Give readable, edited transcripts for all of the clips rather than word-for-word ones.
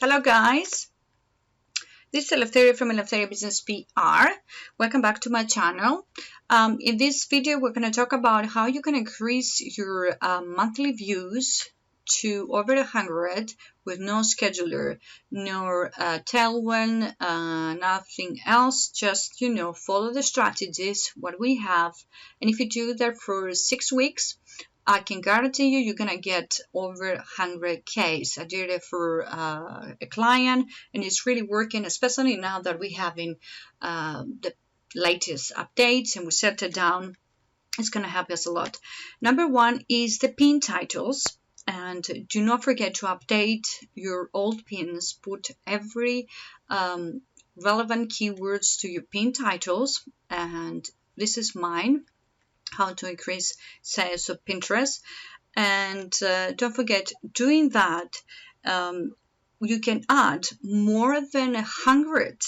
Hello guys, this is Eleftheria from Eleftheria Business PR. Welcome back to my channel. In this video we're going to talk about how you can increase your monthly views to over 100 with no scheduler, no tailwind, nothing else, just follow the strategies what we have, and if you do that for 6 weeks, I can guarantee you're gonna get over 100Ks. I did it for a client, and it's really working, especially now that we're having the latest updates and we set it down. It's gonna help us a lot. Number one is the pin titles, and do not forget to update your old pins. Put every relevant keywords to your pin titles, and this is mine. How to increase sales of Pinterest. And don't forget, doing that, you can add more than 100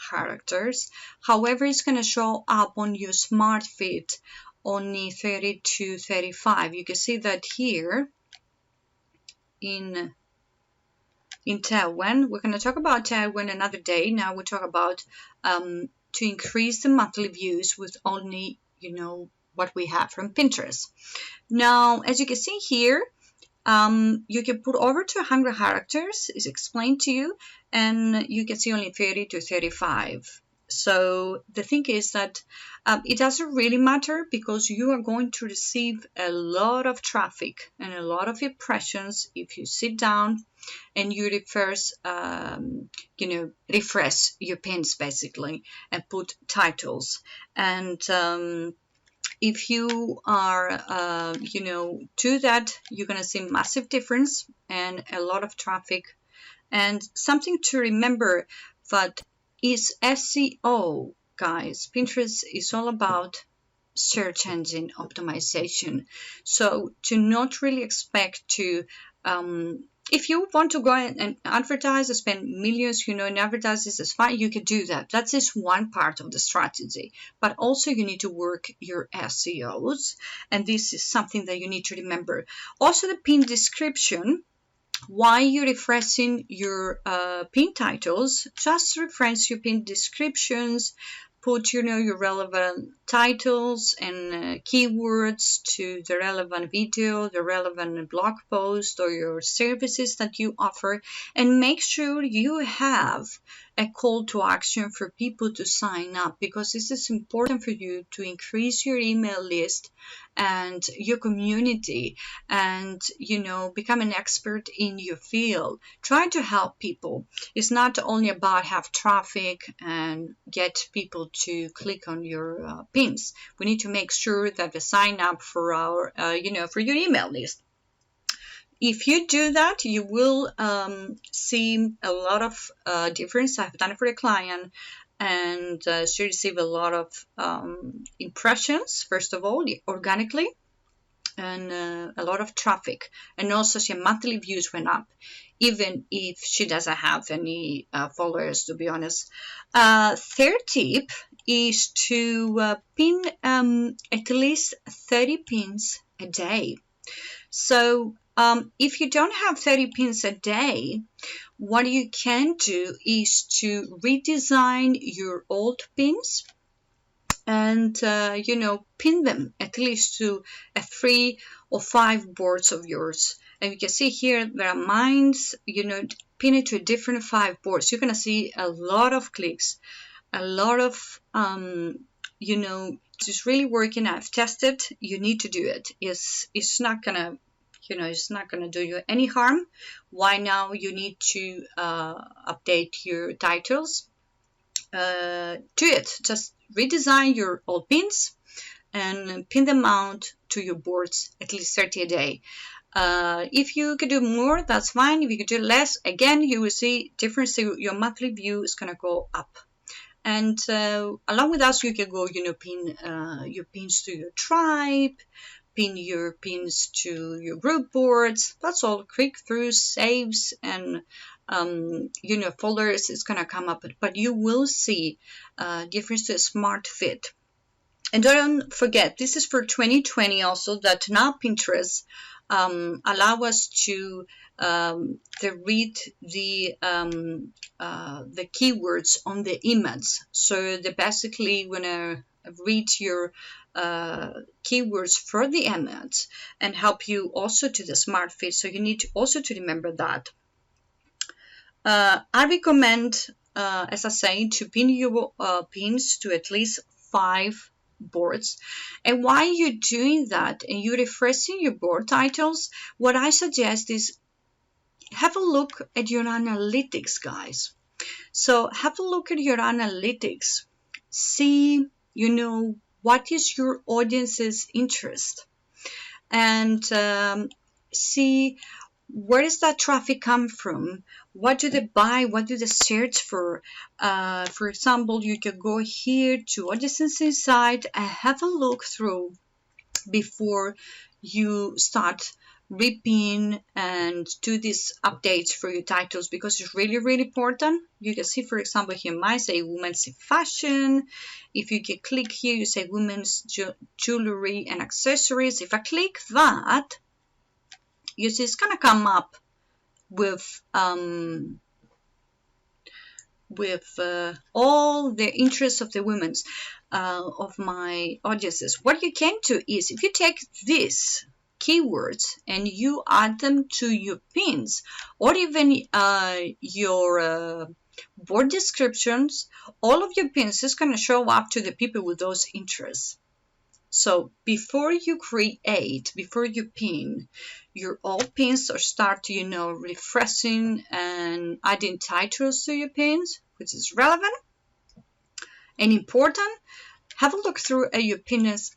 characters. However, it's going to show up on your smart feed only 30 to 35. You can see that here in Tailwind. We're going to talk about Tailwind another day. Now we'll talk about to increase the monthly views with only what we have from Pinterest. Now, as you can see here, you can put over to 100 characters, is explained to you, and you can see only 30 to 35. So the thing is that it doesn't really matter, because you are going to receive a lot of traffic and a lot of impressions if you sit down and you refresh your pins basically and put titles. And if you are, do that, you're going to see massive difference and a lot of traffic. And something to remember that is SEO, guys. Pinterest is all about search engine optimization. So to not really expect to, if you want to go and advertise and spend millions, in advertisements, it's fine. You can do that. That is one part of the strategy. But also you need to work your SEOs. And this is something that you need to remember. Also the pin description. While you're refreshing your pin titles, just refresh your pin descriptions. Put, your relevant titles and keywords to the relevant video, the relevant blog post, or your services that you offer, and make sure you have a call to action for people to sign up, because this is important for you to increase your email list and your community and become an expert in your field. Try to help people. It's not only about have traffic and get people to click on your pins. We need to make sure that they sign up for our for your email list. If you do that, you will see a lot of difference. I've done it for a client, and she received a lot of impressions, first of all, organically, and a lot of traffic. And also her monthly views went up, even if she doesn't have any followers, to be honest. Third tip is to pin at least 30 pins a day. So if you don't have 30 pins a day, what you can do is to redesign your old pins and, pin them at least to 3 or 5 boards of yours. And you can see here, there are mines, pin it to different 5 boards. You're going to see a lot of clicks, a lot of, it's really working. I've tested. You need to do it. It's not going to it's not going to do you any harm. Why now you need to update your titles? Do it. Just redesign your old pins and pin them out to your boards at least 30 a day. If you could do more, that's fine. If you could do less, again, you will see difference. So your monthly view is going to go up. And along with us, you can go, pin your pins to your tribe, pin your pins to your group boards. That's all. Click-throughs, saves, and folders is going to come up. But you will see difference to a smart fit. And don't forget, this is for 2020 also, that now Pinterest allow us to read the keywords on the image. So they basically gonna read your keywords for the image and help you also to the smart feed. So you need to also to remember that. I recommend, as I say, to pin your pins to at least 5 boards. And while you're doing that and you're refreshing your board titles, what I suggest is have a look at your analytics, guys. So have a look at your analytics. See, what is your audience's interest, and see where does that traffic come from? What do they buy? What do they search for? For example, you can go here to Audience Insight and have a look through before you start repin and do these updates for your titles, because it's really, really important. You can see, for example, here might say women's fashion. If you can click here, you say women's jewelry and accessories. If I click that, you see it's gonna come up with all the interests of the women's of my audiences. What you can do is, if you take these keywords and you add them to your pins, or even your board descriptions, all of your pins is going to show up to the people with those interests. So before you create, before you pin, your all pins or start, refreshing and adding titles to your pins, which is relevant and important. Have a look through at your Pinterest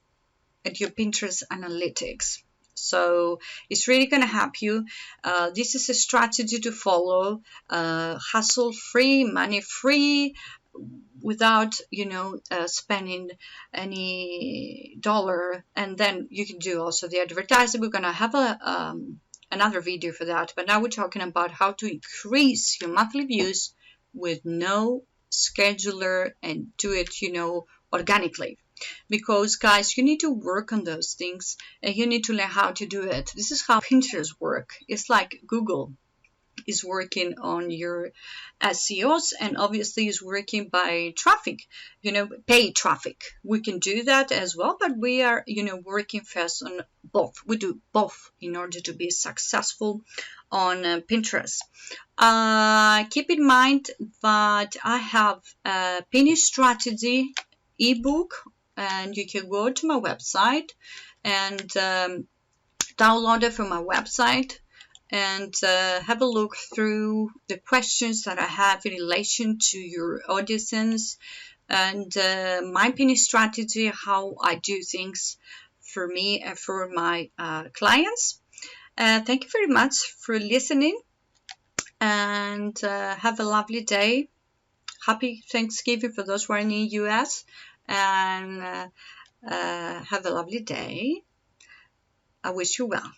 analytics. So it's really going to help you. This is a strategy to follow, hassle-free, money-free, without spending any dollar. And then you can do also the advertising. We're going to have another video for that, but now we're talking about how to increase your monthly views with no scheduler and do it organically. Because guys, you need to work on those things and you need to learn how to do it. This is how Pinterest work. It's like Google is working on your SEOs, and obviously is working by traffic, paid traffic. We can do that as well, but we are working fast on both. We do both in order to be successful on Pinterest. Keep in mind that I have a pinning strategy ebook, and you can go to my website and download it from my website and have a look through the questions that I have in relation to your audiences and my pinning strategy, how I do things for me and for my clients. Thank you very much for listening, and have a lovely day. Happy Thanksgiving for those who are in the US, and have a lovely day. I wish you well.